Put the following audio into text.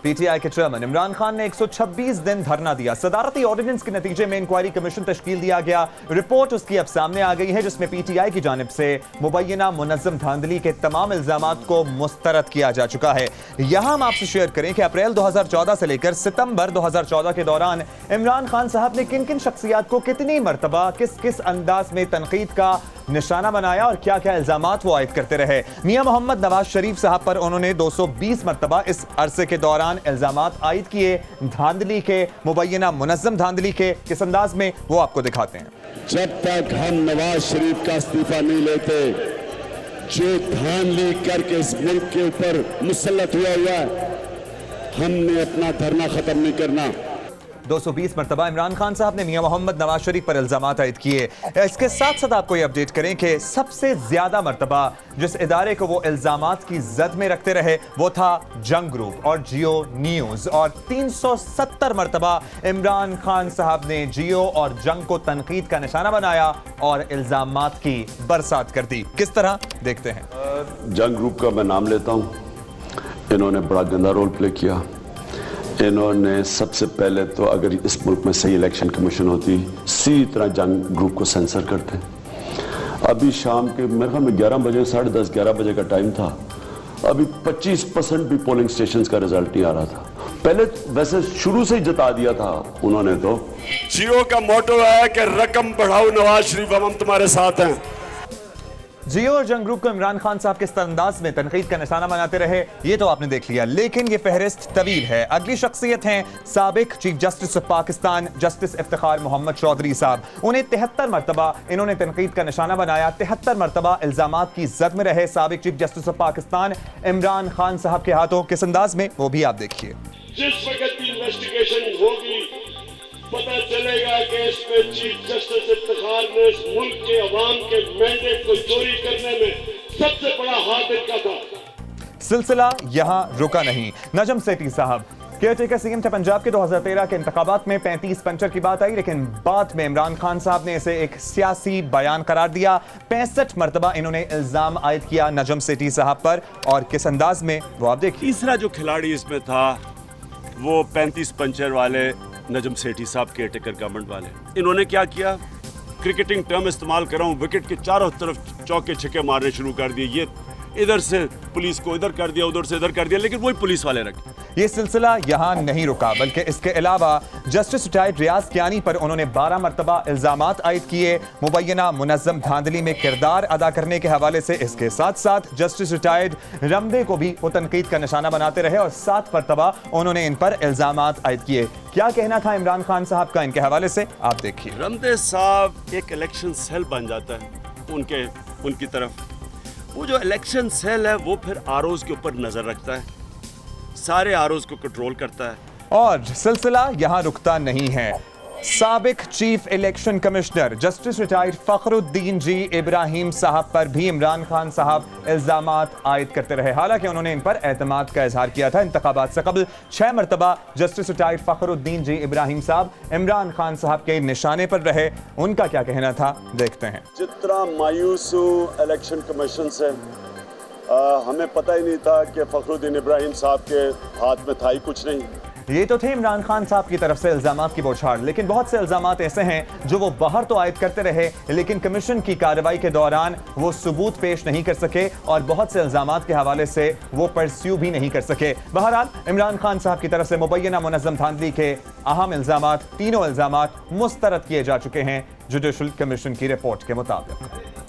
P T I के chairman Imran Khan ने 126 दिन धरना दिया। सदारती ऑर्डिनेंस के नतीजे में इंक्वायरी कमीशन तश्कील दिया गया। रिपोर्ट उसकी अब सामने आ गई है, जिसमें PTI की जानिब से मुबैना मुनज़्ज़म धांधली के तमाम इल्जामात को मुस्तरद किया जा चुका है। यहाँ हम आपसे शेयर करें कि अप्रैल 2014 से लेकर सितंबर 2014 के दौरान इमरान खान साहब ने किन किन शख्सियात को कितनी मरतबा किस किस अंदाज में तनकीद का निशाना बनाया और क्या क्या इल्जामात वो आयद करते रहे। मियां मोहम्मद नवाज शरीफ साहब पर उन्होंने 220 मरतबा इस अरसे के दौरान इल्जामात आयद किए, धांधली के, मुबैना मुनज़्ज़म धांधली के। किस अंदाज में वो आपको दिखाते हैं। जब तक हम नवाज शरीफ का इस्तीफा नहीं लेते, जो धांधली करके इस मुल्क के ऊपर मुसल्लत हुआ है, हमने अपना धरना खत्म नहीं करना। 220 मरतबा इमरान खान साहब ने मियां मोहम्मद नवाज शरीफ पर इल्जामात आयद किए। इसके साथ साथ आपको ये अपडेट करें कि सबसे ज्यादा मरतबा जिस इदारे को वो इल्जामात की जद में रखते रहे वो था जंग ग्रुप और जियो न्यूज, और 370 मरतबा इमरान खान साहब ने जियो और जंग को तनकीद का निशाना बनाया और इल्जामात की बरसात कर दी। किस तरह, देखते हैं। जंग ग्रुप का मैं नाम लेता हूं, इन्होंने बड़ा गंदा रोल प्ले किया। इन्होंने सबसे पहले तो अगर इस मुल्क में सही इलेक्शन कमीशन होती, इसी तरह जंग ग्रुप को सेंसर करते। अभी शाम के मेरे ख्याल में 11 बजे, 10:30, 11 बजे का टाइम था, अभी 25% भी पोलिंग स्टेशंस का रिजल्ट नहीं आ रहा था। पहले वैसे शुरू से ही जता दिया था उन्होंने। तो जियो का मोटो है कि रकम बढ़ाओ नवाज शरीफ, हम तुम्हारे साथ हैं। जियो और जंग ग्रुप को इमरान खान साहब किस अंदाज में तनकीद का निशाना बनाते रहे, ये तो आपने देख लिया, लेकिन ये फहरिस्त तवील है। अगली शख्सियत हैं साबिक chief justice of Pakistan justice Iftikhar Mohammad Chaudhry साहब। उन्हें 73 मरतबा इन्होंने तनकीद का निशाना बनाया, 73 मरतबा इल्जामात की जद में रहे साबिक chief justice of Pakistan Imran Khan साहब के हाथों। किस अंदाज में, वो भी आप देखिए। जिस वक्त भी इन्वेस्टिगेशन होगी, पता चलेगा कि इसमें चीफ जस्टिस इफ्तिखार ने इस मुल्क के अवाम के मैंडेट को चोरी करने में सबसे बड़ा हाथ इनका था। सिलसिला यहाँ रुका नहीं। नजम सेठी साहब केयरटेकर सीएम थे पंजाब के। 2013 के इंतखाबात में 35 पंचर की बात आई, लेकिन बाद में इमरान खान साहब ने इसे एक सियासी बयान करार दिया। 65 मरतबा इन्होंने इल्जाम आयद किया नजम सेठी साहब पर, और किस अंदाज में, वो आप देखिए। तीसरा जो खिलाड़ी इसमें था वो 35 पंचर वाले नजम सेठी साहब, केयरटेकर गवर्नमेंट वाले। इन्होंने क्या किया, क्रिकेटिंग टर्म इस्तेमाल कर रहा हूँ, विकेट के चारों तरफ चौके छक्के मारने शुरू कर दिए। ये इधर से पुलिस को इधर कर दिया, उधर से इधर कर दिया, लेकिन वही पुलिस वाले रखे। ये सिलसिला यहाँ नहीं रुका, बल्कि इसके अलावा जस्टिस रिटायर्ड रियाज कियानी पर उन्होंने 12 मरतबा इल्जामात आयद किए मुबैना मुनज़्ज़म धांधली में किरदार अदा करने के हवाले से। इसके साथ साथ जस्टिस रिटायर्ड रमदे को भी वो तनकीद का निशाना बनाते रहे और 7 मरतबा उन्होंने इन पर इल्जामात आयद किए। क्या कहना था इमरान खान साहब का इनके हवाले से, आप देखिए। रमदे साहब एक इलेक्शन सेल बन जाता है उनकी तरफ। वो जो इलेक्शन सेल है वो फिर आरओज के ऊपर नजर रखता है, सारे आरओज को कंट्रोल करता है। और सिलसिला यहाँ रुकता नहीं है। साबिक chief election commissioner justice retired Fakhruddin G Ibrahim साहब पर भी इमरान खान साहब इल्जामात आयद करते रहे। हालांकि उन्होंने इन पर एतमाद का इजहार किया था। इंतखाबात से कबल 6 मरतबा justice retired Fakhruddin G Ibrahim साहब इमरान खान साहब के निशाने पर रहे। उनका क्या कहना था, देखते हैं। जितना मायूस इलेक्शन कमीशन से, हमें पता ही नहीं था कि फखरुद्दीन इब्राहिम साहब के हाथ में था ही कुछ नहीं। ये तो थे इमरान खान साहब की तरफ से इल्जामात की बौछार, लेकिन बहुत से इल्जामात ऐसे हैं जो वो बाहर तो आयद करते रहे, लेकिन कमीशन की कार्रवाई के दौरान वो सबूत पेश नहीं कर सके और बहुत से इल्जामात के हवाले से वो परस्यू भी नहीं कर सके। बहरहाल इमरान खान साहब की तरफ से मुबैना मुनज़्ज़म धांधली के अहम इल्जामात, तीनों इल्जामात मुस्तरद किए जा चुके हैं जुडिशल कमीशन की रिपोर्ट के मुताबिक।